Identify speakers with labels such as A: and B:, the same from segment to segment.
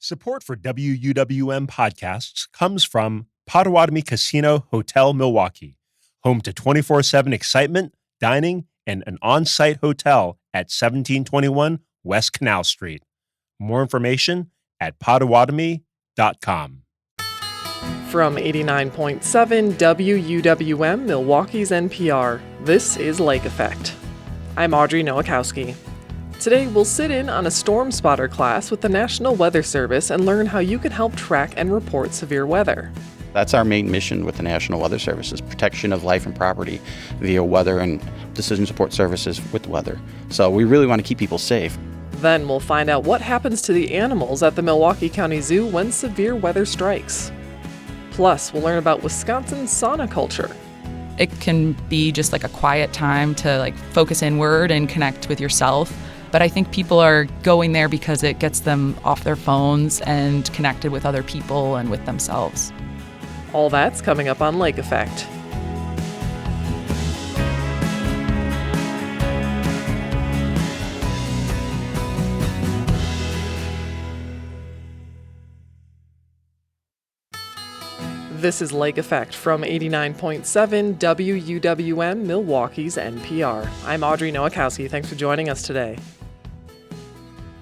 A: Support for WUWM podcasts comes from Potawatomi Casino Hotel Milwaukee, home to 24/7 excitement, dining, and an on-site hotel at 1721 West Canal Street. More information at potawatomi.com.
B: From 89.7 WUWM, Milwaukee's NPR, this is Lake Effect. I'm Audrey Nowakowski. Today, we'll sit in on a storm spotter class with the National Weather Service and learn how you can help track and report severe weather.
C: That's our main mission with the National Weather Service, is protection of life and property via weather and decision support services with weather. So we really want to keep people safe.
B: Then we'll find out what happens to the animals at the Milwaukee County Zoo when severe weather strikes. Plus, we'll learn about Wisconsin's sauna culture.
D: It can be just like a quiet time to focus inward and connect with yourself. But I think people are going there because it gets them off their phones and connected with other people and with themselves.
B: All that's coming up on Lake Effect. This is Lake Effect from 89.7 WUWM, Milwaukee's NPR. I'm Audrey Nowakowski. Thanks for joining us today.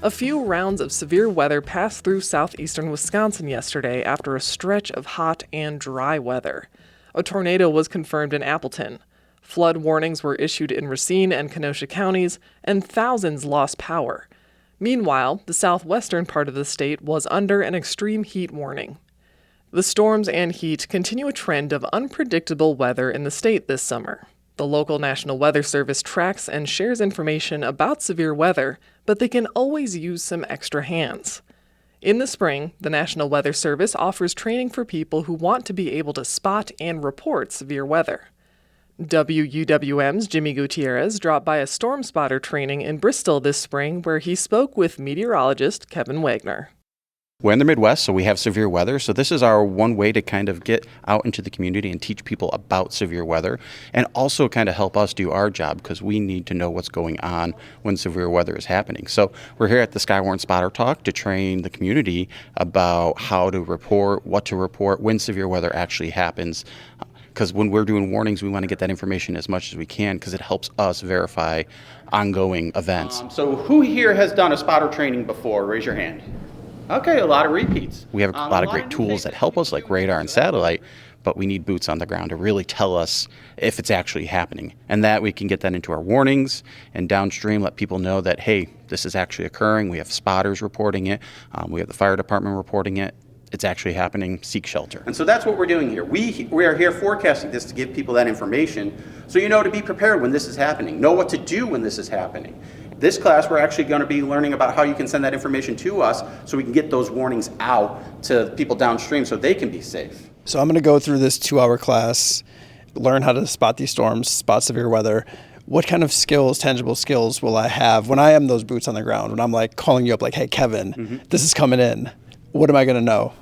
B: A few rounds of severe weather passed through southeastern Wisconsin yesterday after a stretch of hot and dry weather. A tornado was confirmed in Appleton. Flood warnings were issued in Racine and Kenosha counties, and thousands lost power. Meanwhile, the southwestern part of the state was under an extreme heat warning. The storms and heat continue a trend of unpredictable weather in the state this summer. The local National Weather Service tracks and shares information about severe weather, but they can always use some extra hands. In the spring, the National Weather Service offers training for people who want to be able to spot and report severe weather. WUWM's Jimmy Gutierrez dropped by a storm spotter training in Bristol this spring where he spoke with meteorologist Kevin Wagner.
C: We're in the Midwest, so we have severe weather. So this is our one way to kind of get out into the community and teach people about severe weather, and also kind of help us do our job because we need to know what's going on when severe weather is happening. So we're here at the Skywarn Spotter Talk to train the community about how to report, what to report when severe weather actually happens. Because when we're doing warnings, we want to get that information as much as we can because it helps us verify ongoing events. So who here has done a spotter training before? Raise your hand. Okay, a lot of repeats. We have a lot of great tools that help us, like radar and satellite, but we need boots on the ground to really tell us if it's actually happening. And that we can get that into our warnings and downstream let people know that, hey, this is actually occurring. We have spotters reporting it. We have the fire department reporting it. It's actually happening. Seek shelter. And so that's what we're doing here. We are here forecasting this to give people that information so you know to be prepared when this is happening. Know what to do when this is happening. This class, we're actually going to be learning about how you can send that information to us so we can get those warnings out to people downstream so they can be safe.
E: So I'm going to go through this 2-hour class, learn how to spot these storms, spot severe weather. What kind of skills, tangible skills will I have when I am those boots on the ground, when I'm calling you up hey, Kevin, This is coming in. What am I going to know?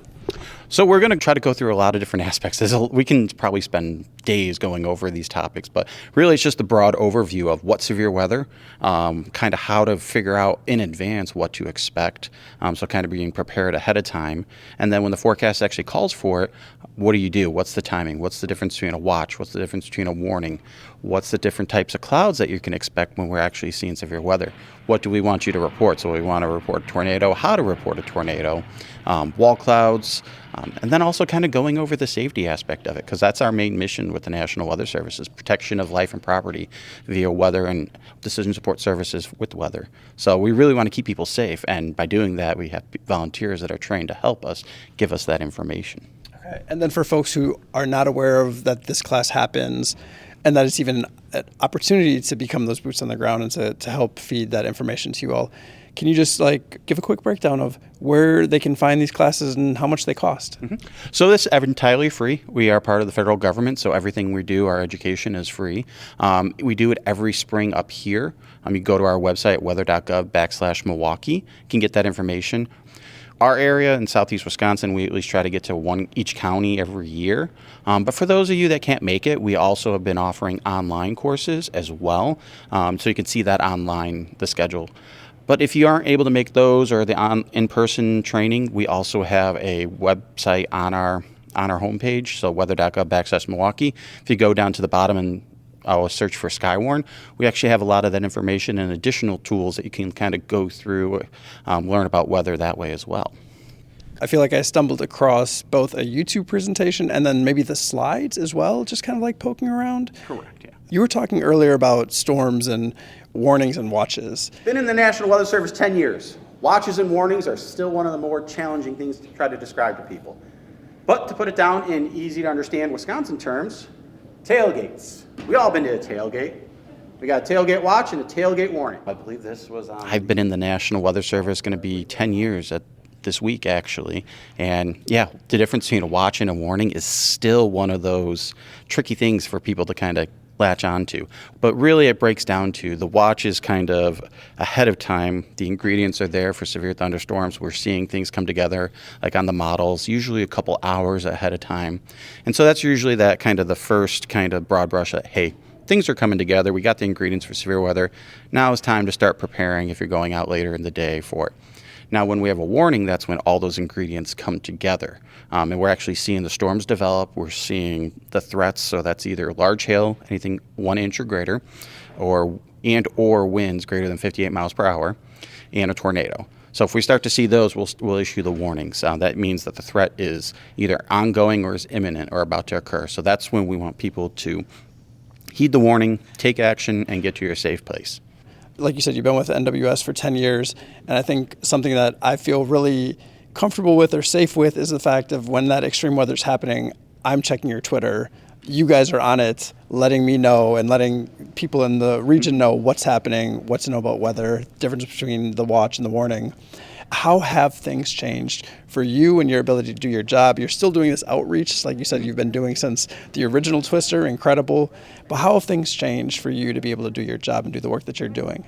C: So we're going to try to go through a lot of different aspects. We can probably spend days going over these topics, but really it's just the broad overview of what severe weather, kind of how to figure out in advance what to expect, so kind of being prepared ahead of time. And then when the forecast actually calls for it, what do? What's the timing? What's the difference between a watch? What's the difference between a warning? What's the different types of clouds that you can expect when we're actually seeing severe weather? What do we want you to report? So we want to report a tornado, how to report a tornado, wall clouds, and then also kind of going over the safety aspect of it, because that's our main mission with the National Weather Service, is protection of life and property via weather and decision support services with weather. So we really want to keep people safe, and by doing that, we have volunteers that are trained to help us give us that information.
E: Okay. And then for folks who are not aware of that this class happens, and that it's even an opportunity to become those boots on the ground and to help feed that information to you all, can you just give a quick breakdown of where they can find these classes and how much they cost?
C: So this is entirely free. We are part of the federal government, so everything we do, our education is free. We do it every spring up here. You go to our website, weather.gov/Milwaukee. You can get that information. Our area in southeast Wisconsin, we at least try to get to each county every year. But for those of you that can't make it, we also have been offering online courses as well. So you can see that online, the schedule. But if you aren't able to make those or the in-person training, we also have a website on our homepage, so weather.gov/Milwaukee. If you go down to the bottom and search for Skywarn, we actually have a lot of that information and additional tools that you can kind of go through, learn about weather that way as well.
E: I feel like I stumbled across both a YouTube presentation and then maybe the slides as well, just kind of like poking around.
C: Correct, yeah.
E: You were talking earlier about storms and warnings and watches.
F: Been in the National Weather Service 10 years. Watches and warnings are still one of the more challenging things to try to describe to people. But to put it down in easy to understand Wisconsin terms, tailgates. We all been to a tailgate. We got a tailgate watch and a tailgate warning. I believe this was on...
C: I've been in the National Weather Service, going to be 10 years this week, actually. And yeah, the difference between a watch and a warning is still one of those tricky things for people to kind of latch onto. But really it breaks down to the watch is kind of ahead of time. The ingredients are there for severe thunderstorms. We're seeing things come together like on the models, usually a couple hours ahead of time. And so that's usually that kind of the first kind of broad brush that, hey, things are coming together. We got the ingredients for severe weather. Now it's time to start preparing if you're going out later in the day for it. Now, when we have a warning, that's when all those ingredients come together. And we're actually seeing the storms develop. We're seeing the threats. So that's either large hail, anything 1 inch or greater, or winds greater than 58 miles per hour, and a tornado. So if we start to see those, we'll issue the warnings. That means that the threat is either ongoing or is imminent or about to occur. So that's when we want people to heed the warning, take action, and get to your safe place.
E: Like you said, you've been with NWS for 10 years, and I think something that I feel really comfortable with or safe with is the fact of when that extreme weather's happening, I'm checking your Twitter. You guys are on it, letting me know and letting people in the region know what's happening, what to know about weather, difference between the watch and the warning. How have things changed for you and your ability to do your job? You're still doing this outreach, like you said, you've been doing since the original Twister, incredible. But how have things changed for you to be able to do your job and do the work that you're doing?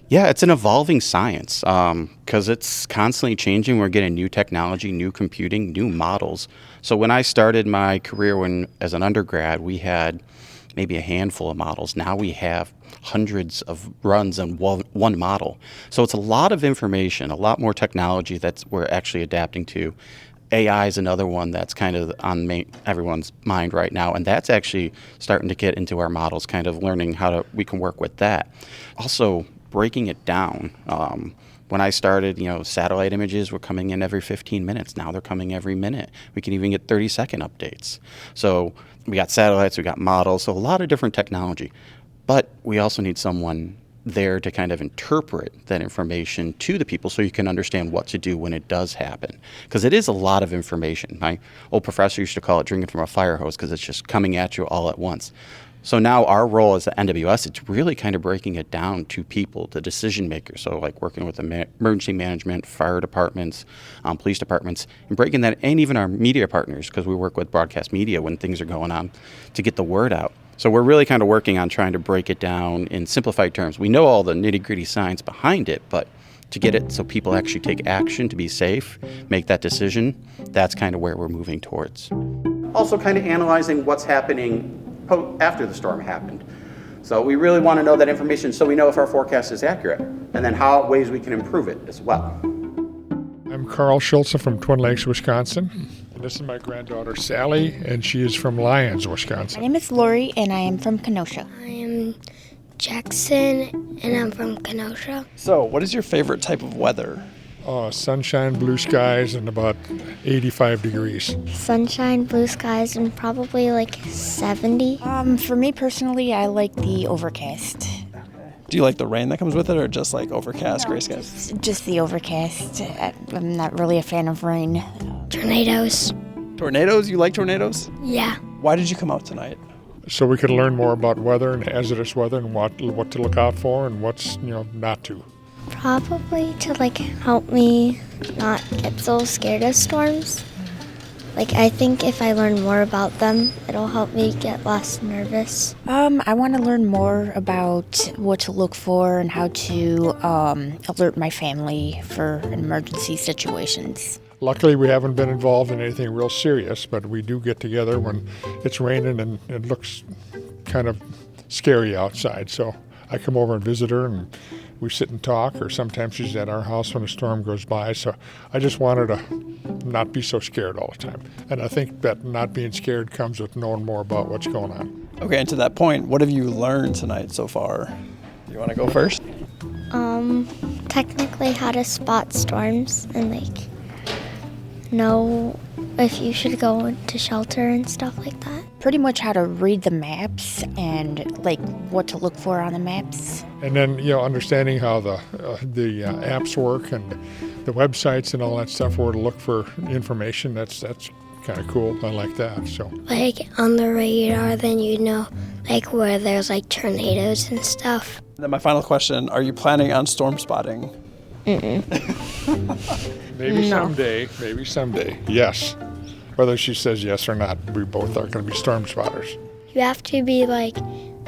C: Yeah, it's an evolving science because it's constantly changing. We're getting new technology, new computing, new models. So when I started my career as an undergrad, we had maybe a handful of models. Now we have hundreds of runs on one model. So it's a lot of information, a lot more technology that we're actually adapting to. AI is another one that's kind of on everyone's mind right now, and that's actually starting to get into our models, kind of learning how we can work with that. Also, breaking it down. When I started, satellite images were coming in every 15 minutes. Now they're coming every minute. We can even get 30-second updates. So we got satellites, we got models, so a lot of different technology. But we also need someone there to kind of interpret that information to the people so you can understand what to do when it does happen. Because it is a lot of information. My old professor used to call it drinking from a fire hose because it's just coming at you all at once. So now our role as the NWS, it's really kind of breaking it down to people, to decision makers. So like working with emergency management, fire departments, police departments, and breaking that, and even our media partners, because we work with broadcast media when things are going on, to get the word out. So we're really kind of working on trying to break it down in simplified terms. We know all the nitty-gritty science behind it, but to get it so people actually take action to be safe, make that decision, that's kind of where we're moving towards.
F: Also kind of analyzing what's happening after the storm happened. So we really want to know that information so we know if our forecast is accurate, and then ways we can improve it as well.
G: I'm Carl Schulze from Twin Lakes, Wisconsin. And this is my granddaughter, Sally, and she is from Lyons, Wisconsin.
H: My name is Lori, and I am from Kenosha.
I: I am Jackson, and I'm from Kenosha.
E: So, what is your favorite type of weather?
G: Sunshine, blue skies, and about 85 degrees.
I: Sunshine, blue skies, and probably like 70.
H: For me personally, I like the overcast.
E: Do you like the rain that comes with it, or just like overcast, gray skies?
H: Just the overcast. I'm not really a fan of rain.
I: Tornadoes.
E: Tornadoes? You like tornadoes?
I: Yeah.
E: Why did you come out tonight?
G: So we could learn more about weather and hazardous weather and what to look out for and what's not to.
I: Probably to help me not get so scared of storms. I think if I learn more about them, it'll help me get less nervous.
H: I want to learn more about what to look for and how to alert my family for emergency situations.
G: Luckily, we haven't been involved in anything real serious, but we do get together when it's raining and it looks kind of scary outside. So I come over and visit her and we sit and talk, or sometimes she's at our house when a storm goes by. So I just want her to not be so scared all the time. And I think that not being scared comes with knowing more about what's going on.
E: Okay, and to that point, what have you learned tonight so far? You want to go first?
I: Technically how to spot storms and like know if you should go into shelter and stuff like that.
H: Pretty much how to read the maps and like what to look for on the maps.
G: And then, understanding how the apps work and the websites and all that stuff, where to look for information, that's kind of cool. I like that. So,
I: Like on the radar, then you know like where there's like tornadoes and stuff.
E: Then my final question, are you planning on storm spotting?
G: maybe someday, yes. Whether she says yes or not, we both are going to be storm spotters.
I: You have to be like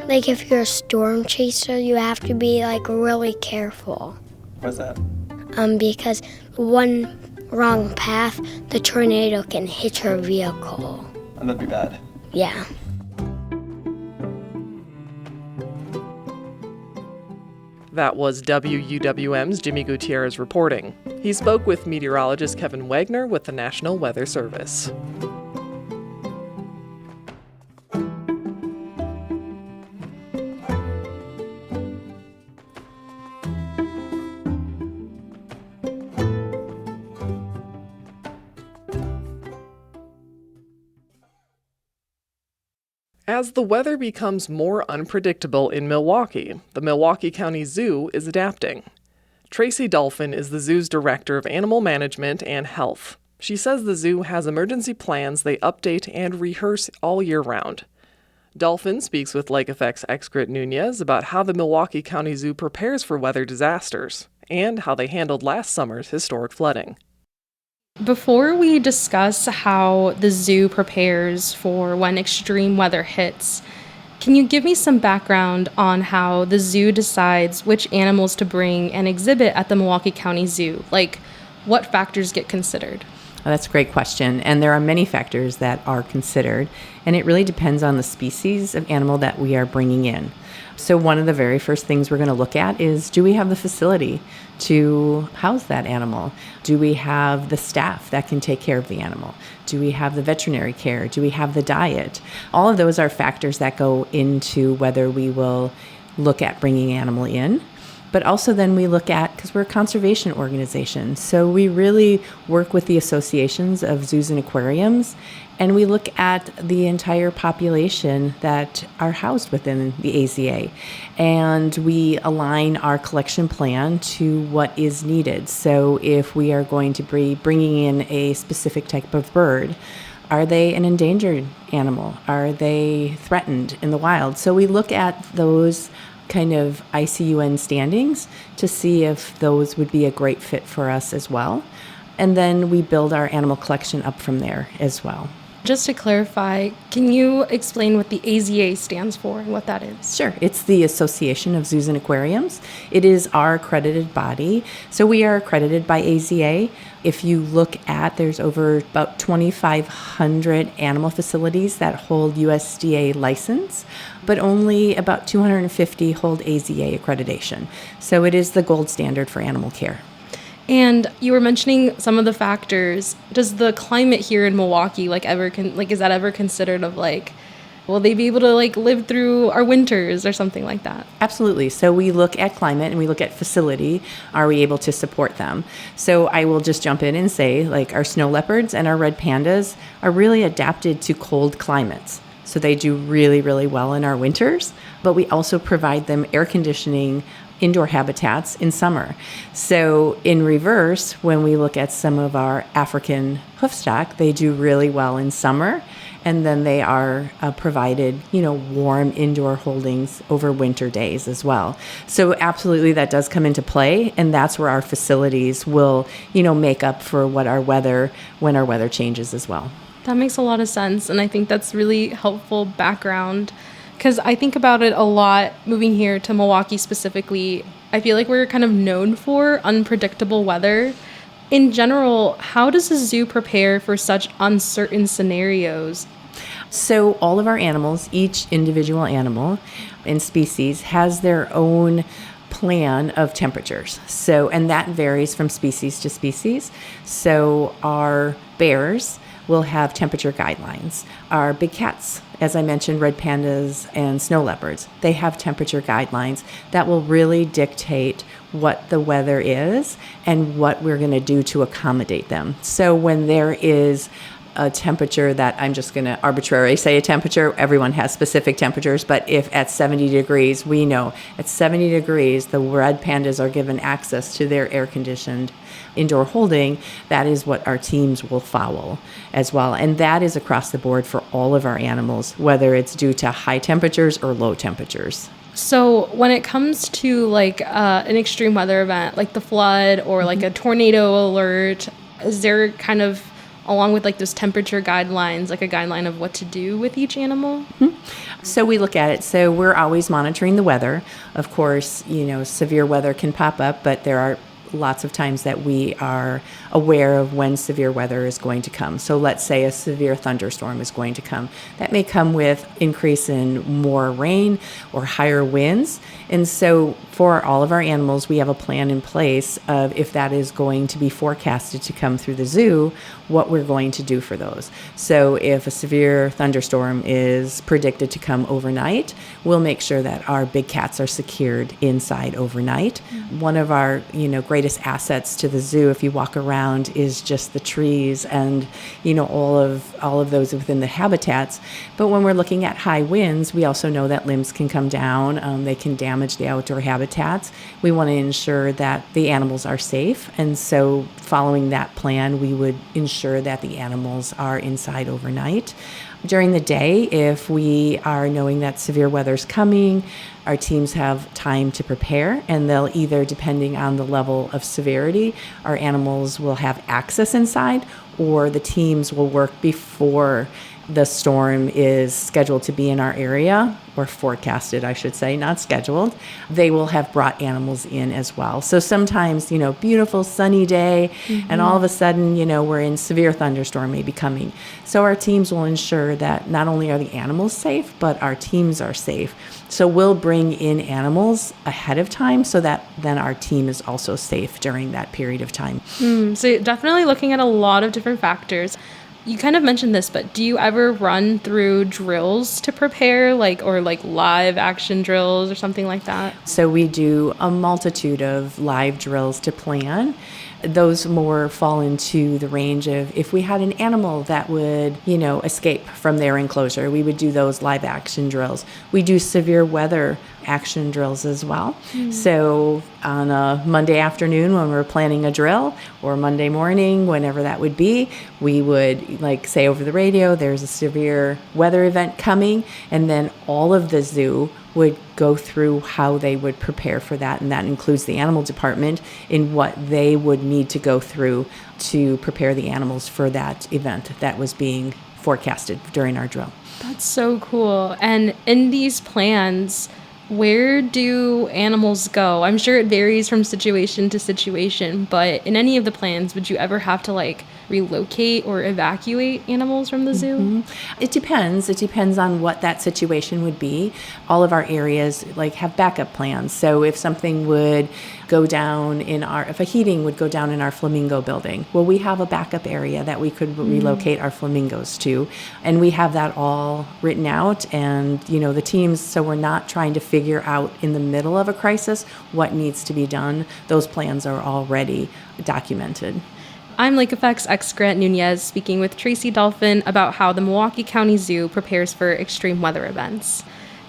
I: if you're a storm chaser, you have to be like really careful.
E: What's that?
I: Because one wrong path, the tornado can hit your vehicle.
E: And that'd be bad.
I: Yeah.
B: That was WUWM's Jimmy Gutierrez reporting. He spoke with meteorologist Kevin Wagner with the National Weather Service. As the weather becomes more unpredictable in Milwaukee, the Milwaukee County Zoo is adapting. Tracy Dolphin is the zoo's director of animal management and health. She says the zoo has emergency plans they update and rehearse all year round. Dolphin speaks with Lake Effect's Excret Nunez about how the Milwaukee County Zoo prepares for weather disasters and how they handled last summer's historic flooding.
J: Before we discuss how the zoo prepares for when extreme weather hits, can you give me some background on how the zoo decides which animals to bring and exhibit at the Milwaukee County Zoo? Like, what factors get considered?
K: Oh, that's a great question. And there are many factors that are considered, and it really depends on the species of animal that we are bringing in. So one of the very first things we're going to look at is, do we have the facility to house that animal? Do we have the staff that can take care of the animal? Do we have the veterinary care? Do we have the diet? All of those are factors that go into whether we will look at bringing animal in. But also then we look at, because we're a conservation organization, so we really work with the associations of zoos and aquariums, and we look at the entire population that are housed within the AZA. And we align our collection plan to what is needed. So if we are going to be bringing in a specific type of bird, are they an endangered animal? Are they threatened in the wild? So we look at those kind of ICUN standings to see if those would be a great fit for us as well. And then we build our animal collection up from there as well.
J: Just to clarify, can you explain what the AZA stands for and what that is?
K: Sure. It's the Association of Zoos and Aquariums. It is our accredited body. So we are accredited by AZA. If you look at, there's over about 2,500 animal facilities that hold USDA license, but only about 250 hold AZA accreditation. So it is the gold standard for animal care.
J: And you were mentioning some of the factors. Does the climate here in Milwaukee is that ever considered of will they be able to live through our winters or something like that?
K: Absolutely. So we look at climate and we look at facility. Are we able to support them? So I will just jump in and say our snow leopards and our red pandas are really adapted to cold climates. So they do really, really well in our winters, but we also provide them air conditioning indoor habitats in summer. So in reverse, when we look at some of our African hoofstock, they do really well in summer, and then they are provided, warm indoor holdings over winter days as well. So absolutely that does come into play, and that's where our facilities will, make up for when our weather changes as well.
J: That makes a lot of sense, and I think that's really helpful background. Because I think about it a lot, moving here to Milwaukee specifically, I feel like we're kind of known for unpredictable weather. In general, how does a zoo prepare for such uncertain scenarios?
K: So all of our animals, each individual animal and species has their own plan of temperatures. So, and that varies from species to species. So our bears will have temperature guidelines. Our big cats, as I mentioned, red pandas and snow leopards, they have temperature guidelines that will really dictate what the weather is and what we're going to do to accommodate them. So when there is a temperature that I'm just going to arbitrarily say a temperature, everyone has specific temperatures, but if at 70 degrees, we know at 70 degrees, the red pandas are given access to their air-conditioned indoor holding, that is what our teams will follow as well. And that is across the board for all of our animals, whether it's due to high temperatures or low temperatures.
J: So when it comes to like an extreme weather event, like the flood or like a tornado alert, is there kind of, along with like those temperature guidelines, like a guideline of what to do with each animal?
K: So we look at it. So we're always monitoring the weather. Of course, severe weather can pop up, but there are lots of times that we are aware of when severe weather is going to come. So let's say a severe thunderstorm is going to come. That may come with increase in more rain or higher winds. And so for all of our animals, we have a plan in place of if that is going to be forecasted to come through the zoo, what we're going to do for those. So if a severe thunderstorm is predicted to come overnight, we'll make sure that our big cats are secured inside overnight. One of our, greatest assets to the zoo, if you walk around, is just the trees and, all of those within the habitats. But when we're looking at high winds, we also know that limbs can come down. They can damage the outdoor habitats. We want to ensure that the animals are safe. And so following that plan, we would ensure that the animals are inside overnight. During the day, if we are knowing that severe weather's coming, our teams have time to prepare, and they'll either, depending on the level of severity, our animals will have access inside, or the teams will work before the storm is scheduled to be in our area, or forecasted, I should say, not scheduled. They will have brought animals in as well. So sometimes, beautiful sunny day, and all of a sudden, we're in severe thunderstorm maybe coming. So our teams will ensure that not only are the animals safe, but our teams are safe. So we'll bring in animals ahead of time so that then our team is also safe during that period of time.
J: So you're definitely looking at a lot of different factors. You kind of mentioned this, but do you ever run through drills to prepare, or live action drills or something like that?
K: So we do a multitude of live drills to plan. Those more fall into the range of if we had an animal that would, escape from their enclosure, we would do those live action drills. We do severe weather action drills as well. So on a Monday afternoon when we're planning a drill, or Monday morning, whenever that would be, we would say over the radio, there's a severe weather event coming, and then all of the zoo would go through how they would prepare for that, and that includes the animal department in what they would need to go through to prepare the animals for that event that was being forecasted during our drill.
J: That's so cool. And in these plans, where do animals go? I'm sure it varies from situation to situation, but in any of the plans, would you ever have to relocate or evacuate animals from the zoo?
K: It depends. It depends on what that situation would be. All of our areas have backup plans. So if something would go down if a heating would go down in our flamingo building, well, we have a backup area that we could relocate our flamingos to. And we have that all written out, and, the teams, so we're not trying to figure out in the middle of a crisis what needs to be done. Those plans are already documented.
J: I'm Lake Effect's Grant Nunez speaking with Tracy Dolphin about how the Milwaukee County Zoo prepares for extreme weather events.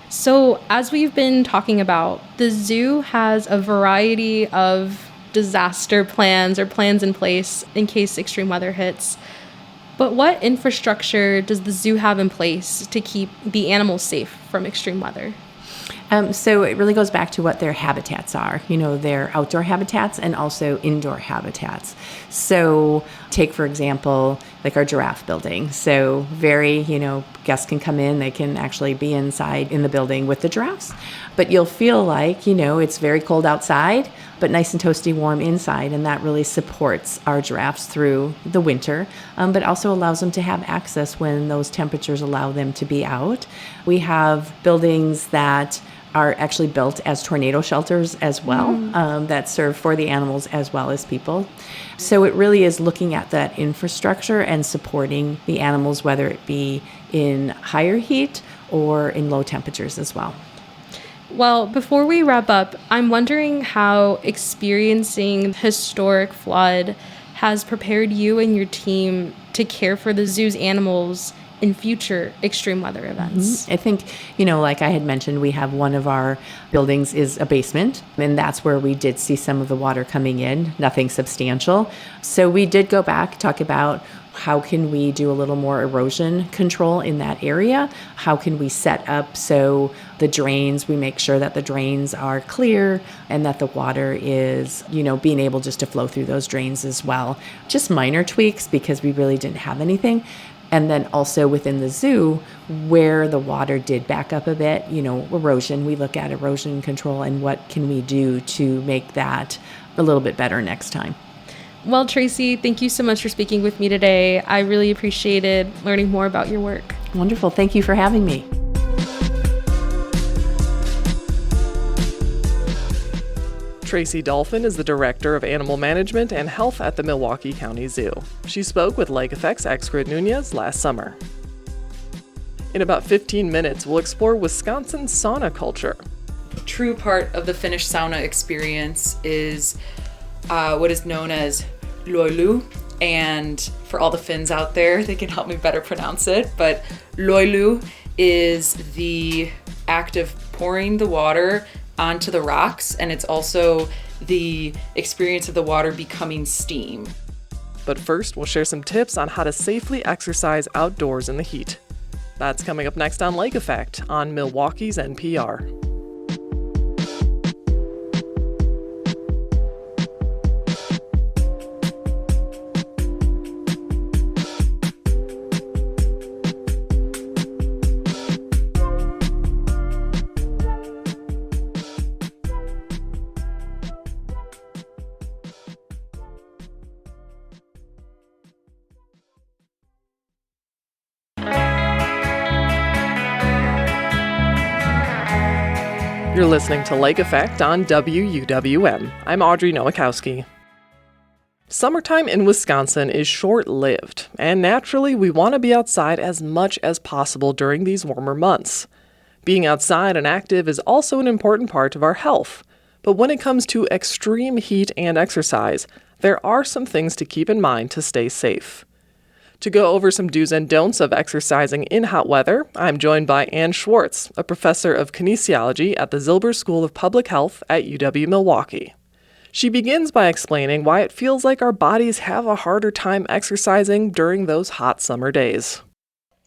J: So, as we've been talking about, the zoo has a variety of disaster plans or plans in place in case extreme weather hits. But what infrastructure does the zoo have in place to keep the animals safe from extreme weather?
K: So it really goes back to what their habitats are, their outdoor habitats and also indoor habitats. So take, for example, our giraffe building. So guests can come in, they can actually be inside in the building with the giraffes. But you'll feel it's very cold outside, but nice and toasty warm inside. And that really supports our giraffes through the winter, but also allows them to have access when those temperatures allow them to be out. We have buildings that are actually built as tornado shelters as well, that serve for the animals as well as people. So it really is looking at that infrastructure and supporting the animals, whether it be in higher heat or in low temperatures as well.
J: Well, before we wrap up, I'm wondering how experiencing historic flood has prepared you and your team to care for the zoo's animals in future extreme weather events.
K: I think, like I had mentioned, we have one of our buildings is a basement, and that's where we did see some of the water coming in, nothing substantial. So we did go back, talk about how can we do a little more erosion control in that area? How can we set up so the drains, we make sure that the drains are clear and that the water is, being able just to flow through those drains as well. Just minor tweaks because we really didn't have anything. And then also within the zoo, where the water did back up a bit, erosion, we look at erosion control and what can we do to make that a little bit better next time.
J: Well, Tracy, thank you so much for speaking with me today. I really appreciated learning more about your work.
K: Wonderful. Thank you for having me.
B: Tracy Dolphin is the Director of Animal Management and Health at the Milwaukee County Zoo. She spoke with Lake Effect's Expert Nunez last summer. In about 15 minutes, we'll explore Wisconsin's sauna culture.
D: True part of the Finnish sauna experience is what is known as loilu, and for all the Finns out there, they can help me better pronounce it, but loilu is the act of pouring the water onto the rocks, and it's also the experience of the water becoming steam.
B: But first, we'll share some tips on how to safely exercise outdoors in the heat. That's coming up next on Lake Effect on Milwaukee's NPR. You're listening to Lake Effect on WUWM. I'm Audrey Nowakowski. Summertime in Wisconsin is short-lived, and naturally we want to be outside as much as possible during these warmer months. Being outside and active is also an important part of our health, but when it comes to extreme heat and exercise, there are some things to keep in mind to stay safe. To go over some do's and don'ts of exercising in hot weather, I'm joined by Ann Schwartz, a professor of kinesiology at the Zilber School of Public Health at UW-Milwaukee. She begins by explaining why it feels like our bodies have a harder time exercising during those hot summer days.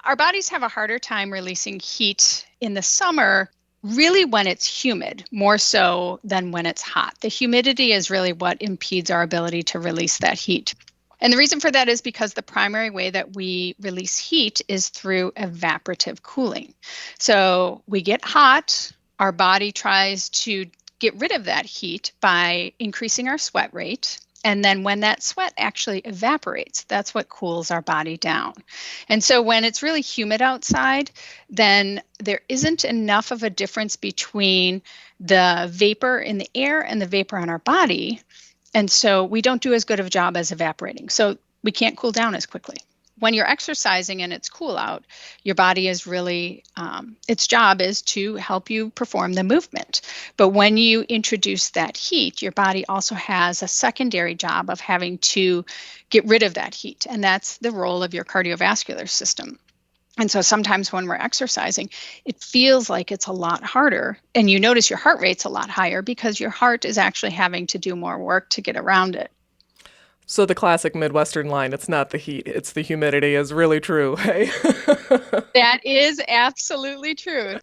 L: Our bodies have a harder time releasing heat in the summer, really when it's humid, more so than when it's hot. The humidity is really what impedes our ability to release that heat. And the reason for that is because the primary way that we release heat is through evaporative cooling. So we get hot, our body tries to get rid of that heat by increasing our sweat rate. And then when that sweat actually evaporates, that's what cools our body down. And so when it's really humid outside, then there isn't enough of a difference between the vapor in the air and the vapor on our body. And so we don't do as good of a job as evaporating. So we can't cool down as quickly. When you're exercising and it's cool out, your body is really, its job is to help you perform the movement. But when you introduce that heat, your body also has a secondary job of having to get rid of that heat. And that's the role of your cardiovascular system. And so sometimes when we're exercising, it feels like it's a lot harder. And you notice your heart rate's a lot higher because your heart is actually having to do more work to get around it.
B: So the classic Midwestern line, it's not the heat, it's the humidity, is really true, hey?
L: That is absolutely true.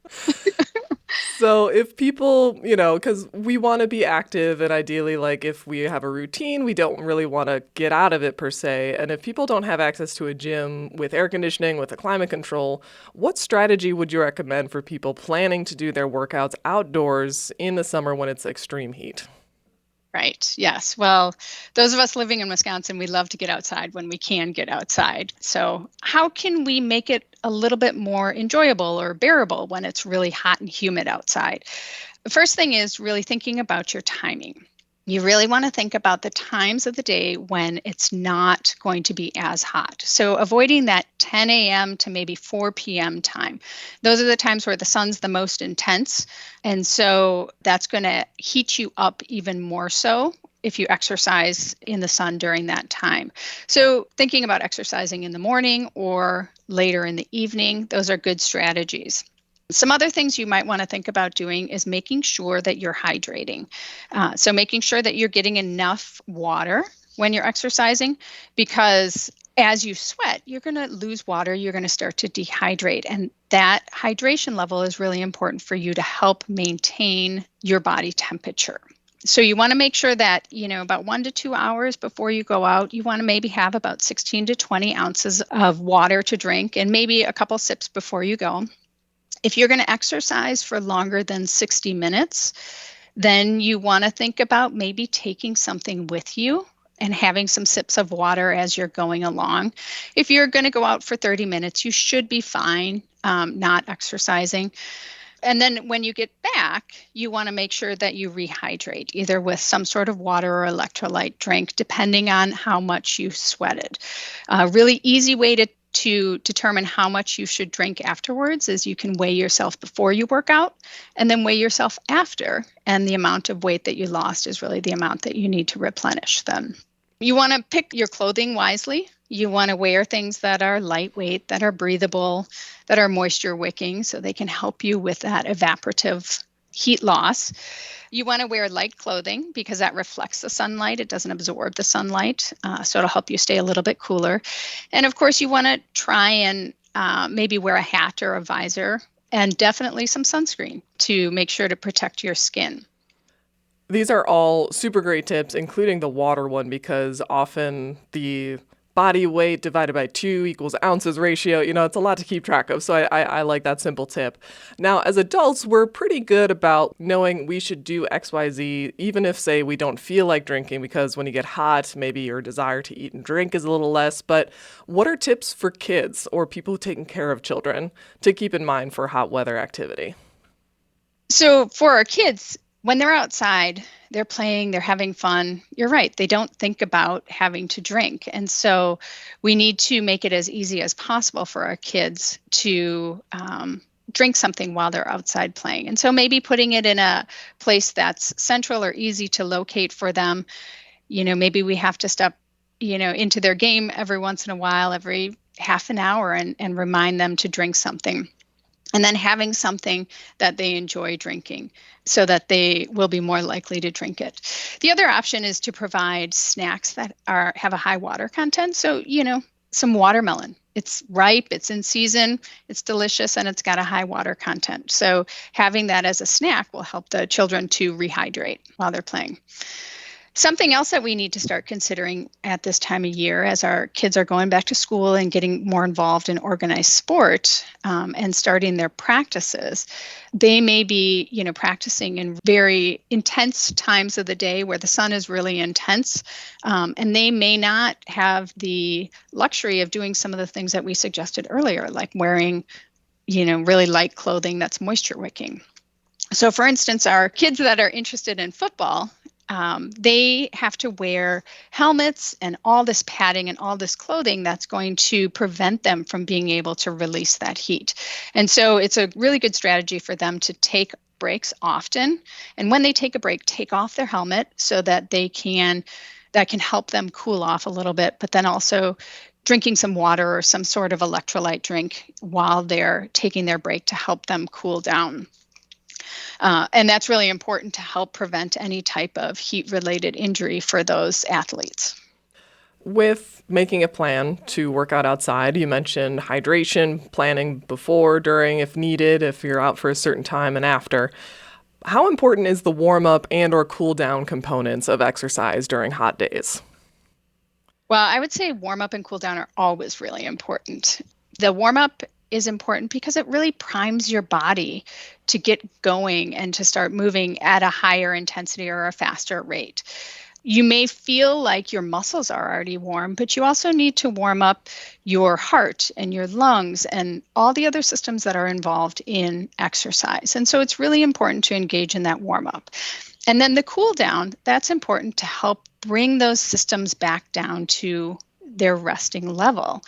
B: So if people, because we want to be active, and ideally, like if we have a routine, we don't really want to get out of it per se. And if people don't have access to a gym with air conditioning, with a climate control, what strategy would you recommend for people planning to do their workouts outdoors in the summer when it's extreme heat?
L: Right. Yes. Well, those of us living in Wisconsin, we love to get outside when we can get outside. So, how can we make it a little bit more enjoyable or bearable when it's really hot and humid outside? The first thing is really thinking about your timing. You really want to think about the times of the day when it's not going to be as hot. So avoiding that 10 a.m. to maybe 4 p.m. time. Those are the times where the sun's the most intense. And so that's going to heat you up even more so if you exercise in the sun during that time. So thinking about exercising in the morning or later in the evening, those are good strategies. Some other things you might want to think about doing is making sure that you're hydrating. So making sure that you're getting enough water when you're exercising, because as you sweat, you're going to lose water, you're going to start to dehydrate. And that hydration level is really important for you to help maintain your body temperature. So you want to make sure that, about 1 to 2 hours before you go out, you want to maybe have about 16 to 20 ounces of water to drink and maybe a couple sips before you go. If you're going to exercise for longer than 60 minutes, then you want to think about maybe taking something with you and having some sips of water as you're going along. If you're going to go out for 30 minutes, you should be fine not exercising. And then when you get back, you want to make sure that you rehydrate, either with some sort of water or electrolyte drink, depending on how much you sweated. A really easy way to determine how much you should drink afterwards is you can weigh yourself before you work out and then weigh yourself after. And the amount of weight that you lost is really the amount that you need to replenish then. You want to pick your clothing wisely. You want to wear things that are lightweight, that are breathable, that are moisture wicking, so they can help you with that evaporative heat loss. You want to wear light clothing because that reflects the sunlight. It doesn't absorb the sunlight, so it'll help you stay a little bit cooler. And of course, you want to try and maybe wear a hat or a visor and definitely some sunscreen to make sure to protect your skin.
B: These are all super great tips, including the water one, because often the body weight divided by 2 equals ounces ratio, it's a lot to keep track of. So I like that simple tip. Now, as adults, we're pretty good about knowing we should do XYZ, even if, say, we don't feel like drinking, because when you get hot, maybe your desire to eat and drink is a little less. But what are tips for kids or people taking care of children to keep in mind for hot weather activity?
L: So for our kids, when they're outside, they're playing, they're having fun. You're right. They don't think about having to drink. And so we need to make it as easy as possible for our kids to drink something while they're outside playing. And so maybe putting it in a place that's central or easy to locate for them. Maybe we have to step, into their game every once in a while, every half an hour and remind them to drink something. And then having something that they enjoy drinking so that they will be more likely to drink it. The other option is to provide snacks that have a high water content. So, some watermelon. It's ripe, it's in season, it's delicious, and it's got a high water content. So having that as a snack will help the children to rehydrate while they're playing. Something else that we need to start considering at this time of year as our kids are going back to school and getting more involved in organized sport and starting their practices, they may be, practicing in very intense times of the day where the sun is really intense, and they may not have the luxury of doing some of the things that we suggested earlier, like wearing, really light clothing that's moisture wicking. So for instance, our kids that are interested in football, they have to wear helmets and all this padding and all this clothing that's going to prevent them from being able to release that heat. And so it's a really good strategy for them to take breaks often. And when they take a break, take off their helmet so that that can help them cool off a little bit, but then also drinking some water or some sort of electrolyte drink while they're taking their break to help them cool down. And that's really important to help prevent any type of heat-related injury for those athletes.
B: With making a plan to work out outside, you mentioned hydration, planning before, during, if needed, if you're out for a certain time and after. How important is the warm-up and or cool-down components of exercise during hot days?
L: Well, I would say warm-up and cool-down are always really important. The warm-up is important because it really primes your body to get going and to start moving at a higher intensity or a faster rate. You may feel like your muscles are already warm, but you also need to warm up your heart and your lungs and all the other systems that are involved in exercise. And so it's really important to engage in that warm up. And then the cool down, that's important to help bring those systems back down to their resting level.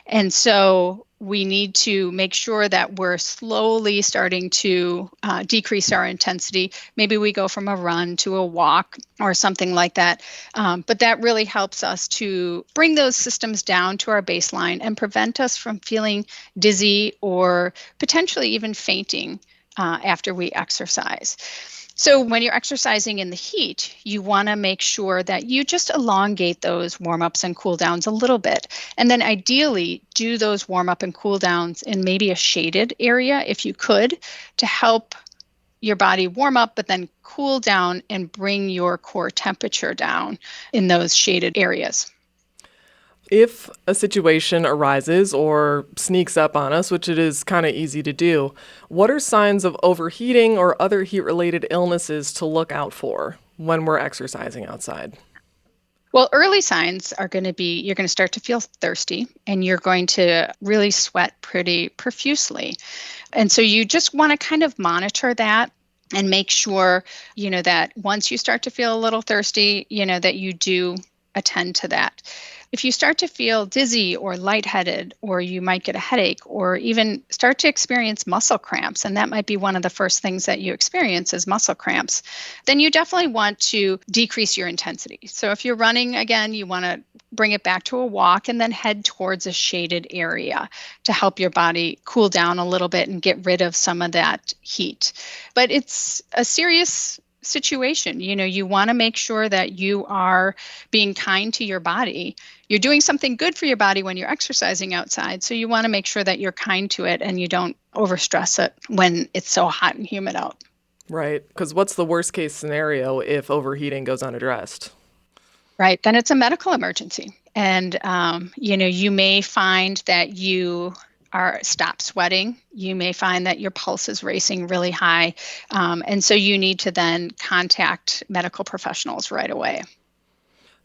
L: And so we need to make sure that we're slowly starting to decrease our intensity. Maybe we go from a run to a walk or something like that. But that really helps us to bring those systems down to our baseline and prevent us from feeling dizzy or potentially even fainting after we exercise. So when you're exercising in the heat, you want to make sure that you just elongate those warm-ups and cool-downs a little bit. And then ideally do those warm-up and cool-downs in maybe a shaded area, if you could, to help your body warm up, but then cool down and bring your core temperature down in those shaded areas.
B: If a situation arises or sneaks up on us, which it is kind of easy to do, what are signs of overheating or other heat-related illnesses to look out for when we're exercising outside?
L: Well, early signs are going to be you're going to start to feel thirsty and you're going to really sweat pretty profusely. And so you just want to kind of monitor that and make sure, that once you start to feel a little thirsty, that you do attend to that. If you start to feel dizzy or lightheaded, or you might get a headache, or even start to experience muscle cramps, and that might be one of the first things that you experience is muscle cramps, then you definitely want to decrease your intensity. So if you're running, again, you want to bring it back to a walk and then head towards a shaded area to help your body cool down a little bit and get rid of some of that heat. But it's a serious situation. You want to make sure that you are being kind to your body. You're doing something good for your body when you're exercising outside. So you want to make sure that you're kind to it and you don't overstress it when it's so hot and humid out.
B: Right. Because what's the worst case scenario if overheating goes unaddressed?
L: Right. Then it's a medical emergency. And, you may find that you stop sweating. You may find that your pulse is racing really high. And so you need to then contact medical professionals right away.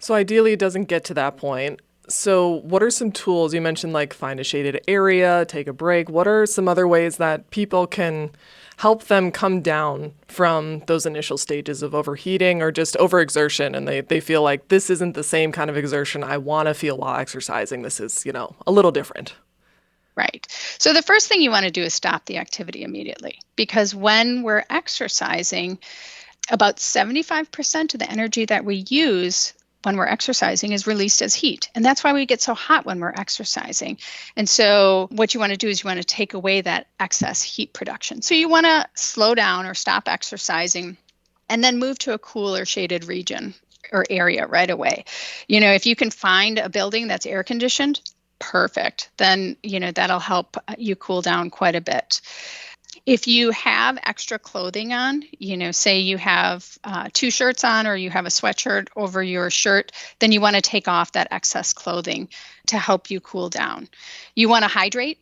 B: So ideally, it doesn't get to that point. So what are some tools? You mentioned like find a shaded area, take a break. What are some other ways that people can help them come down from those initial stages of overheating or just overexertion, and they feel like this isn't the same kind of exertion I want to feel while exercising. This is, a little different.
L: Right. So the first thing you want to do is stop the activity immediately, because when we're exercising, about 75% of the energy that we use when we're exercising is released as heat. And that's why we get so hot when we're exercising. And so what you want to do is you want to take away that excess heat production. So you want to slow down or stop exercising and then move to a cooler shaded region or area right away. If you can find a building that's air conditioned, perfect. Then, that'll help you cool down quite a bit. If you have extra clothing on, say you have 2 shirts on or you have a sweatshirt over your shirt, then you want to take off that excess clothing to help you cool down. You want to hydrate.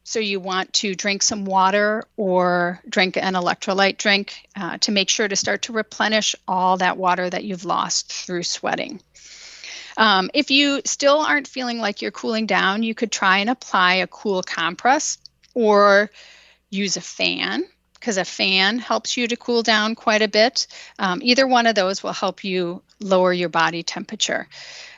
L: So you want to drink some water or drink an electrolyte drink to make sure to start to replenish all that water that you've lost through sweating. If you still aren't feeling like you're cooling down, you could try and apply a cool compress or use a fan, because a fan helps you to cool down quite a bit. Either one of those will help you lower your body temperature.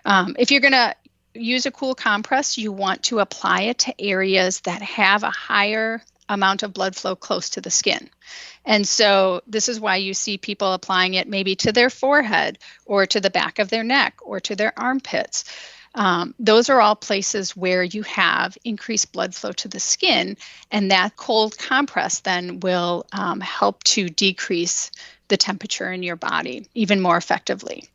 L: If you're going to use a cool compress, you want to apply it to areas that have a higher amount of blood flow close to the skin. And so this is why you see people applying it maybe to their forehead or to the back of their neck or to their armpits. Those are all places where you have increased blood flow to the skin, and that cold compress then will help to decrease the temperature in your body even more effectively.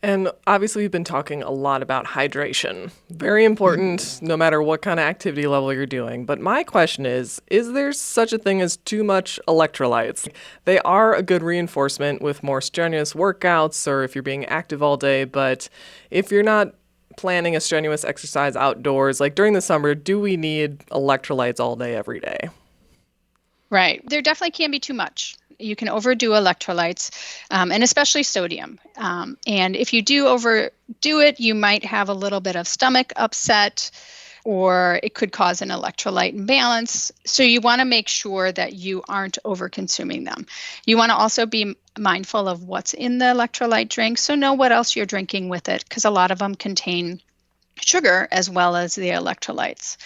B: And obviously, we've been talking a lot about hydration. Very important, no matter what kind of activity level you're doing. But my question is there such a thing as too much electrolytes? They are a good reinforcement with more strenuous workouts or if you're being active all day. But if you're not planning a strenuous exercise outdoors, like during the summer, do we need electrolytes all day, every day?
L: Right. There definitely can be too much. You can overdo electrolytes, and especially sodium. And if you do overdo it, you might have a little bit of stomach upset, or it could cause an electrolyte imbalance. So you want to make sure that you aren't over-consuming them. You want to also be mindful of what's in the electrolyte drink, so know what else you're drinking with it, because a lot of them contain sugar as well as the electrolytes.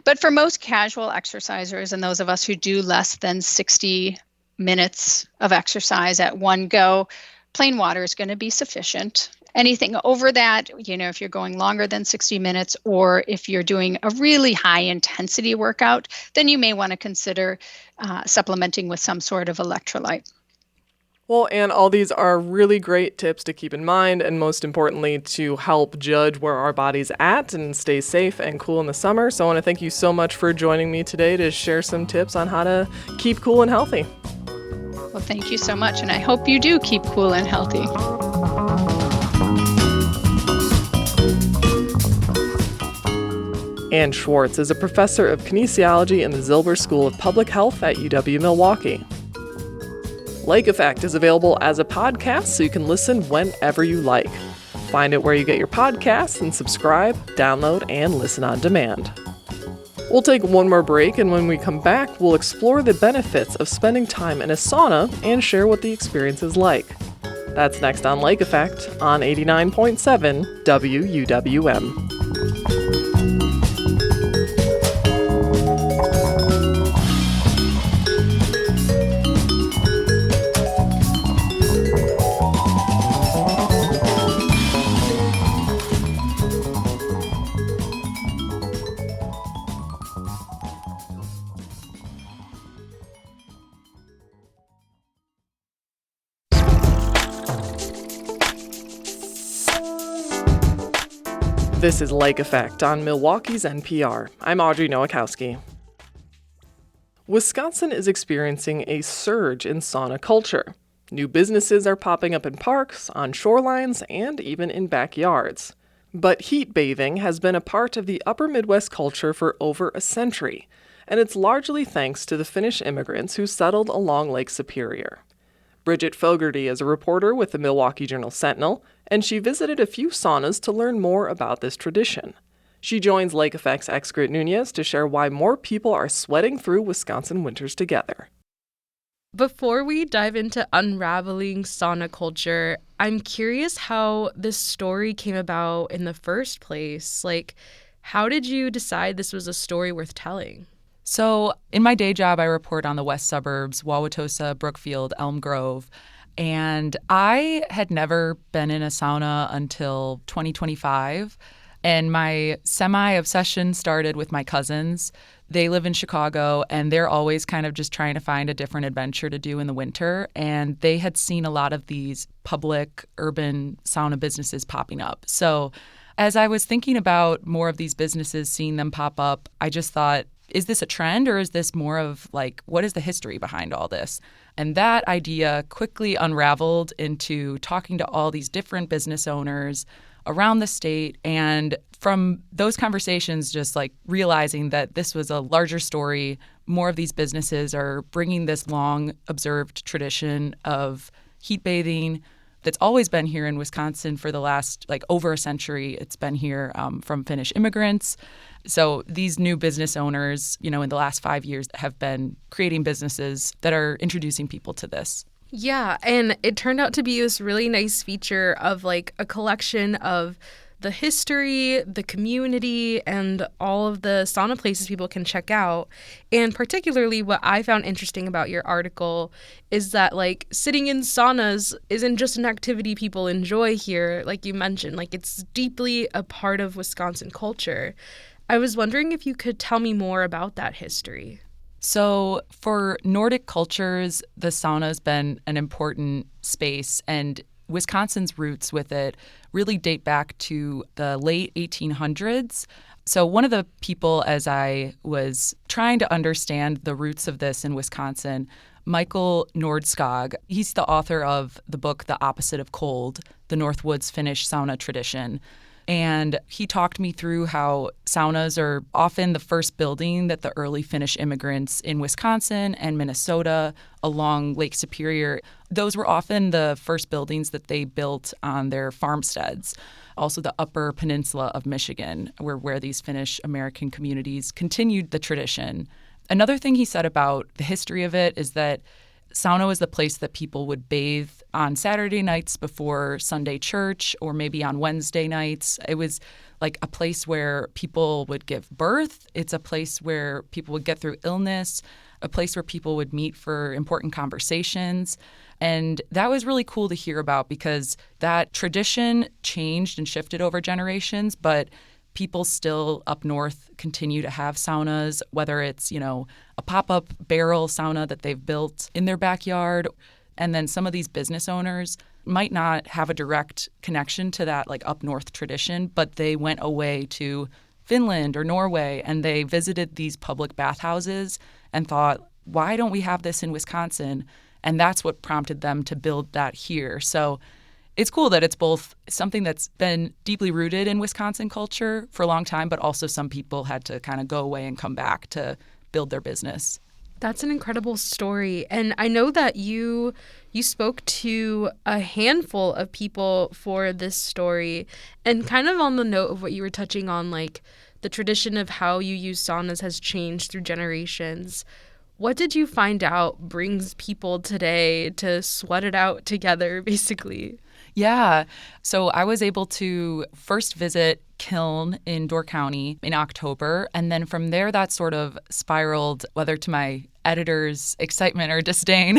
L: But for most casual exercisers and those of us who do less than 60 minutes of exercise at one go, plain water is going to be sufficient. Anything over that, if you're going longer than 60 minutes, or if you're doing a really high intensity workout, then you may want to consider supplementing with some sort of electrolyte.
B: Well, and all these are really great tips to keep in mind, and most importantly, to help judge where our body's at and stay safe and cool in the summer. So I want to thank you so much for joining me today to share some tips on how to keep cool and healthy.
L: Well, thank you so much, and I hope you do keep cool and healthy.
B: Ann Schwartz is a professor of kinesiology in the Zilber School of Public Health at UW-Milwaukee. Lake Effect is available as a podcast, so you can listen whenever you like. Find it where you get your podcasts and subscribe, download, and listen on demand. We'll take one more break, and when we come back, we'll explore the benefits of spending time in a sauna and share what the experience is like. That's next on Lake Effect on 89.7 WUWM. This is Lake Effect on Milwaukee's NPR. I'm Audrey Nowakowski. Wisconsin is experiencing a surge in sauna culture. New businesses are popping up in parks, on shorelines, and even in backyards. But heat bathing has been a part of the upper Midwest culture for over a century, and it's largely thanks to the Finnish immigrants who settled along Lake Superior. Bridget Fogarty is a reporter with the Milwaukee Journal-Sentinel, and she visited a few saunas to learn more about this tradition. She joins Lake Effect's Excret Nunez to share why more people are sweating through Wisconsin winters together.
J: Before we dive into unraveling sauna culture, I'm curious how this story came about in the first place. How did you decide this was a story worth telling?
D: So in my day job, I report on the west suburbs, Wauwatosa, Brookfield, Elm Grove. And I had never been in a sauna until 2025. And my semi-obsession started with my cousins. They live in Chicago, and they're always kind of just trying to find a different adventure to do in the winter. And they had seen a lot of these public urban sauna businesses popping up. So as I was thinking about more of these businesses, seeing them pop up, I just thought, is this a trend, or is this more of what is the history behind all this? And that idea quickly unraveled into talking to all these different business owners around the state. And from those conversations, just realizing that this was a larger story, more of these businesses are bringing this long observed tradition of heat bathing that's always been here in Wisconsin for the last over a century. It's been here from Finnish immigrants. So these new business owners, in the last 5 years have been creating businesses that are introducing people to this.
J: Yeah, and it turned out to be this really nice feature of a collection of the history, the community, and all of the sauna places people can check out. And particularly what I found interesting about your article is that sitting in saunas isn't just an activity people enjoy here, like you mentioned. It's deeply a part of Wisconsin culture. I was wondering if you could tell me more about that history.
D: So for Nordic cultures, the sauna has been an important space, and Wisconsin's roots with it really date back to the late 1800s. So one of the people, as I was trying to understand the roots of this in Wisconsin, Michael Nordskog, he's the author of the book The Opposite of Cold, The Northwoods Finnish Sauna Tradition. And he talked me through how saunas are often the first building that the early Finnish immigrants in Wisconsin and Minnesota along Lake Superior, those were often the first buildings that they built on their farmsteads. Also the Upper Peninsula of Michigan, where these Finnish American communities continued the tradition. Another thing he said about the history of it is that sauna was the place that people would bathe on Saturday nights before Sunday church, or maybe on Wednesday nights. It was like a place where people would give birth. It's a place where people would get through illness, a place where people would meet for important conversations. And that was really cool to hear about because that tradition changed and shifted over generations, but people still up north continue to have saunas, whether it's, a pop-up barrel sauna that they've built in their backyard. And then some of these business owners might not have a direct connection to that like up north tradition, but they went away to Finland or Norway and they visited these public bathhouses and thought, why don't we have this in Wisconsin? And that's what prompted them to build that here. So it's cool that it's both something that's been deeply rooted in Wisconsin culture for a long time, but also some people had to kind of go away and come back to build their business.
J: That's an incredible story. And I know that you spoke to a handful of people for this story. And kind of on the note of what you were touching on, like the tradition of how you use saunas has changed through generations. What did you find out brings people today to sweat it out together, basically?
D: Yeah. So I was able to first visit Kiln in Door County in October. And then from there, that sort of spiraled, whether to my editor's excitement or disdain,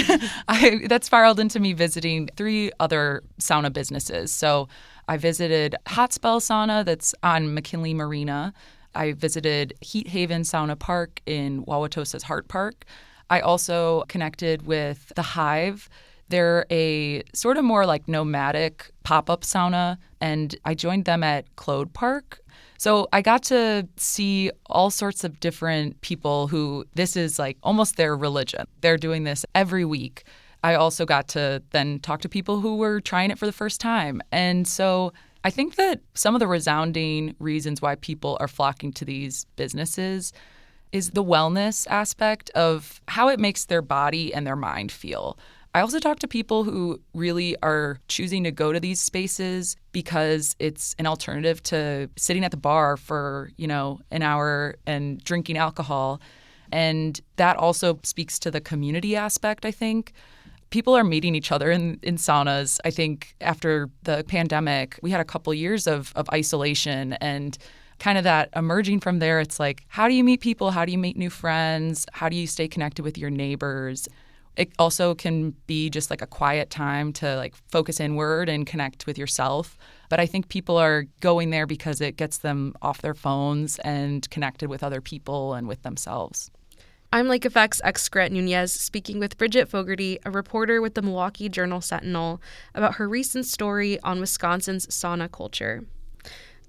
D: that spiraled into me visiting 3 other sauna businesses. So I visited Hot Spell Sauna that's on McKinley Marina. I visited Heat Haven Sauna Park in Wauwatosa's Hart Park. I also connected with The Hive. They're a sort of more like nomadic pop-up sauna, and I joined them at Clode Park. So I got to see all sorts of different people who this is like almost their religion. They're doing this every week. I also got to then talk to people who were trying it for the first time. And so I think that some of the resounding reasons why people are flocking to these businesses is the wellness aspect of how it makes their body and their mind feel. I also talk to people who really are choosing to go to these spaces because it's an alternative to sitting at the bar for, an hour and drinking alcohol. And that also speaks to the community aspect, I think. People are meeting each other in saunas. I think after the pandemic, we had a couple years of isolation and kind of that emerging from there. It's like, how do you meet people? How do you meet new friends? How do you stay connected with your neighbors? It also can be just like a quiet time to like focus inward and connect with yourself. But I think people are going there because it gets them off their phones and connected with other people and with themselves.
J: I'm Lake Effect's Grant Nunez speaking with Bridget Fogarty, a reporter with the Milwaukee Journal-Sentinel, about her recent story on Wisconsin's sauna culture.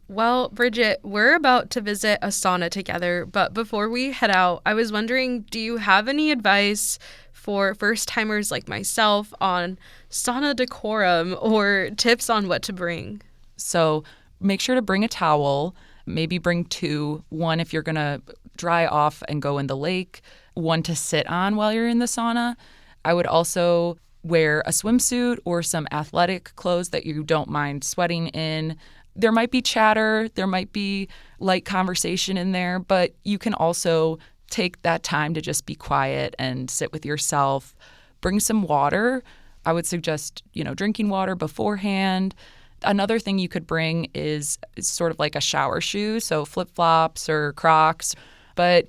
J: Well, Bridget, we're about to visit a sauna together, but before we head out, I was wondering, do you have any advice for first-timers like myself on sauna decorum or tips on what to bring?
D: So make sure to bring a towel, maybe bring 2, one if you're going to dry off and go in the lake, one to sit on while you're in the sauna. I would also wear a swimsuit or some athletic clothes that you don't mind sweating in. There might be chatter, there might be light conversation in there, but you can also take that time to just be quiet and sit with yourself. Bring some water. I would suggest, drinking water beforehand. Another thing you could bring is sort of like a shower shoe, so flip-flops or Crocs. But,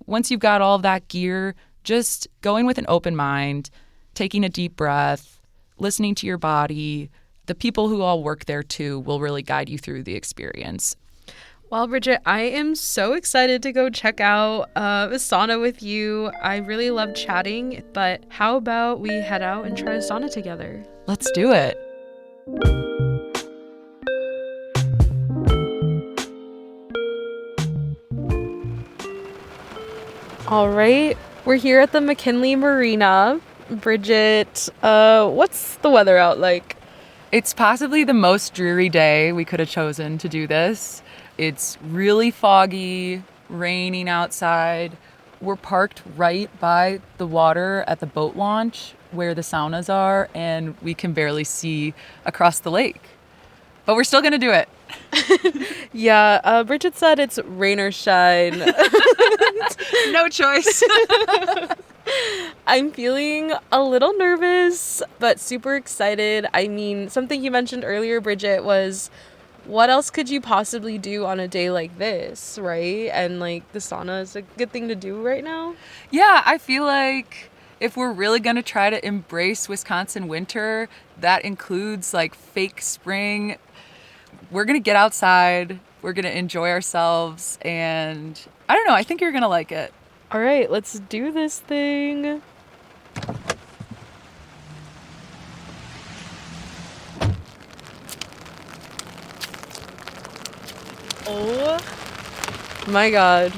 D: once you've got all of that gear, just going with an open mind, taking a deep breath, listening to your body. The people who all work there, too, will really guide you through the experience.
J: Well, Bridget, I am so excited to go check out a sauna with you. I really love chatting, but how about we head out and try a sauna together?
D: Let's do it.
J: All right, we're here at the McKinley Marina. Bridget, what's the weather out like?
D: It's possibly the most dreary day we could have chosen to do this. It's really foggy, raining outside. We're parked right by the water at the boat launch where the saunas are, and we can barely see across the lake. But we're still going to do it.
J: Yeah, Bridget said it's rain or shine.
D: No choice.
J: I'm feeling a little nervous, but super excited. I mean, something you mentioned earlier, Bridget, was what else could you possibly do on a day like this, right? And like the sauna is a good thing to do right now.
D: Yeah, I feel like if we're really going to try to embrace Wisconsin winter, that includes like fake spring. We're going to get outside, we're going to enjoy ourselves, and I don't know, I think you're going to like it.
J: All right, let's do this thing. Oh my God.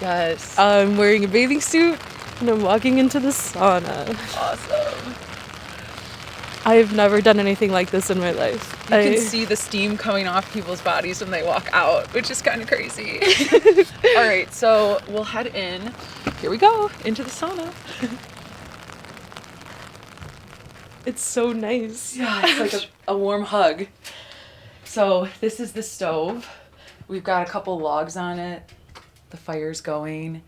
D: Yes.
J: I'm wearing a bathing suit and I'm walking into the sauna.
D: Awesome.
J: I've never done anything like this in my life.
D: You can see the steam coming off people's bodies when they walk out, which is kind of crazy. All right, so we'll head in. Here we go, into the sauna.
J: It's so nice.
D: Yeah, it's like a warm hug. So this is the stove. We've got a couple logs on it. The fire's going.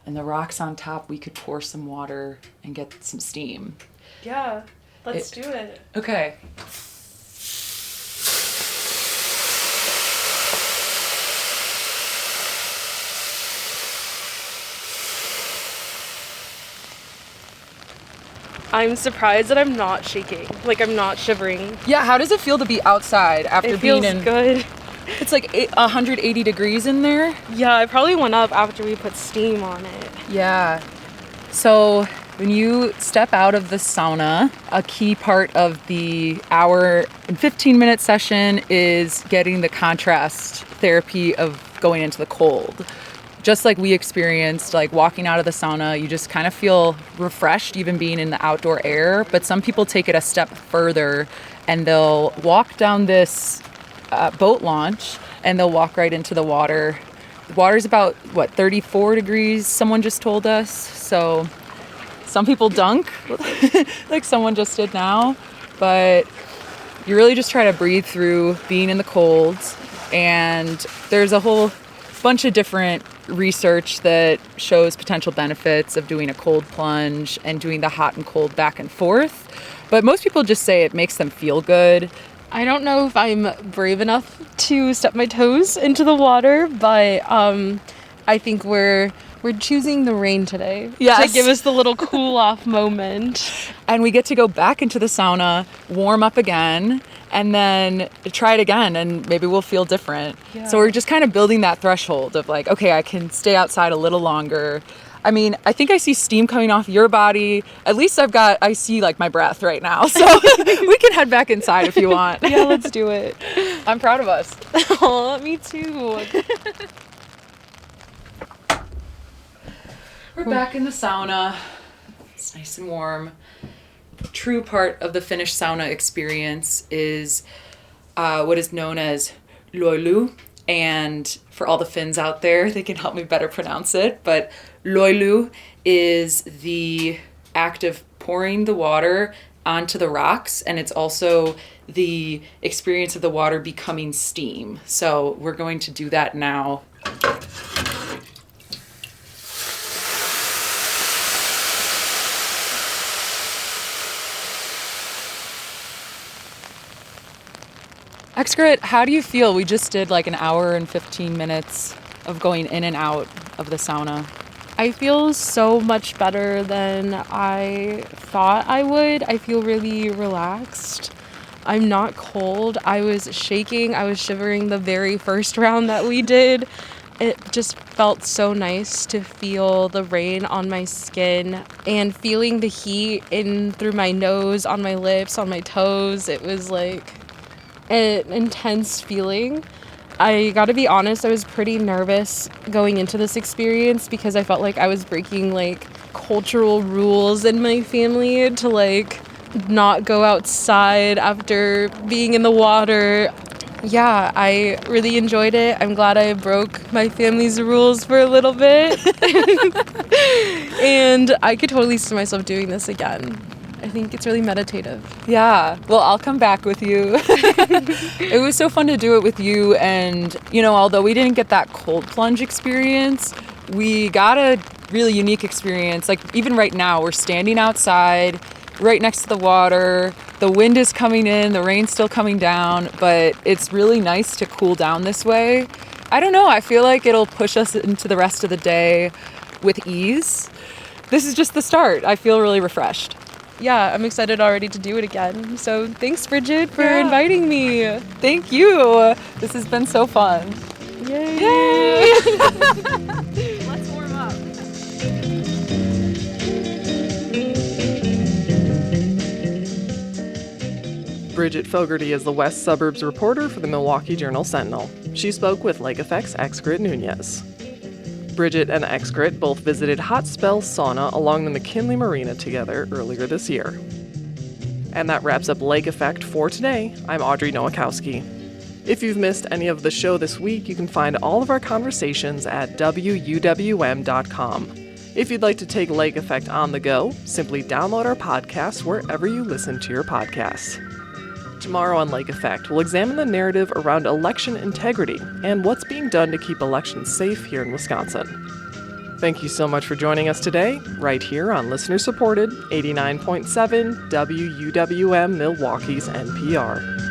D: And the rocks on top, we could pour some water and get some steam.
J: Yeah, let's do it.
D: Okay.
J: I'm surprised that I'm not shaking. Like, I'm not shivering.
D: Yeah, how does it feel to be outside after
J: It
D: being
J: feels
D: in...
J: good.
D: It's like 180 degrees in there.
J: Yeah, I probably went up after we put steam on it.
D: Yeah. So when you step out of the sauna, a key part of the hour and 15-minute session is getting the contrast therapy of going into the cold. Just like we experienced, like walking out of the sauna, you just kind of feel refreshed even being in the outdoor air. But some people take it a step further and they'll walk down this boat launch and they'll walk right into the water. The water's about, 34 degrees, someone just told us. So some people dunk, like someone just did now. But you really just try to breathe through being in the cold. And there's a whole bunch of different research that shows potential benefits of doing a cold plunge and doing the hot and cold back and forth. But most people just say it makes them feel good.
J: I don't know if I'm brave enough to step my toes into the water, but I think we're choosing the rain today.
D: Yes.
J: To give us the little cool off moment.
D: And we get to go back into the sauna, warm up again, and then try it again, and maybe we'll feel different.
J: Yeah.
D: So we're just kind of building that threshold of like, okay, I can stay outside a little longer. I mean, I think I see steam coming off your body. At least I see like my breath right now. So we can head back inside if you want.
J: Yeah, let's do it.
D: I'm proud of us.
J: Oh, me too.
D: We're back in the sauna. It's nice and warm. The true part of the Finnish sauna experience is what is known as loilu. And for all the Finns out there, they can help me better pronounce it. But loilu is the act of pouring the water onto the rocks. And it's also the experience of the water becoming steam. So we're going to do that now. Excret, how do you feel? We just did like an hour and 15 minutes of going in and out of the sauna.
J: I feel so much better than I thought I would. I feel really relaxed. I'm not cold. I was shaking. I was shivering the very first round that we did. It just felt so nice to feel the rain on my skin and feeling the heat in through my nose, on my lips, on my toes. It was like an intense feeling. I gotta be honest, I was pretty nervous going into this experience because I felt like I was breaking like cultural rules in my family to like not go outside after being in the water. Yeah, I really enjoyed it. I'm glad I broke my family's rules for a little bit. And I could totally see myself doing this again. I think it's really meditative.
D: Yeah, well, I'll come back with you. It was so fun to do it with you. And, although we didn't get that cold plunge experience, we got a really unique experience. Like, even right now, we're standing outside, right next to the water. The wind is coming in, the rain's still coming down, but it's really nice to cool down this way. I don't know, I feel like it'll push us into the rest of the day with ease. This is just the start. I feel really refreshed.
J: Yeah, I'm excited already to do it again. So thanks, Bridget, for inviting me.
D: Thank you. This has been so fun.
J: Yay!
D: Let's warm up.
B: Bridget Fogarty is the West Suburbs reporter for the Milwaukee Journal-Sentinel. She spoke with Lake Effect's Excrit Nunez. Bridget and Excrit both visited Hot Spell Sauna along the McKinley Marina together earlier this year. And that wraps up Lake Effect for today. I'm Audrey Nowakowski. If you've missed any of the show this week, you can find all of our conversations at WUWM.com. If you'd like to take Lake Effect on the go, simply download our podcast wherever you listen to your podcasts. Tomorrow on Lake Effect, we'll examine the narrative around election integrity and what's being done to keep elections safe here in Wisconsin. Thank you so much for joining us today, right here on listener-supported 89.7 WUWM Milwaukee's NPR.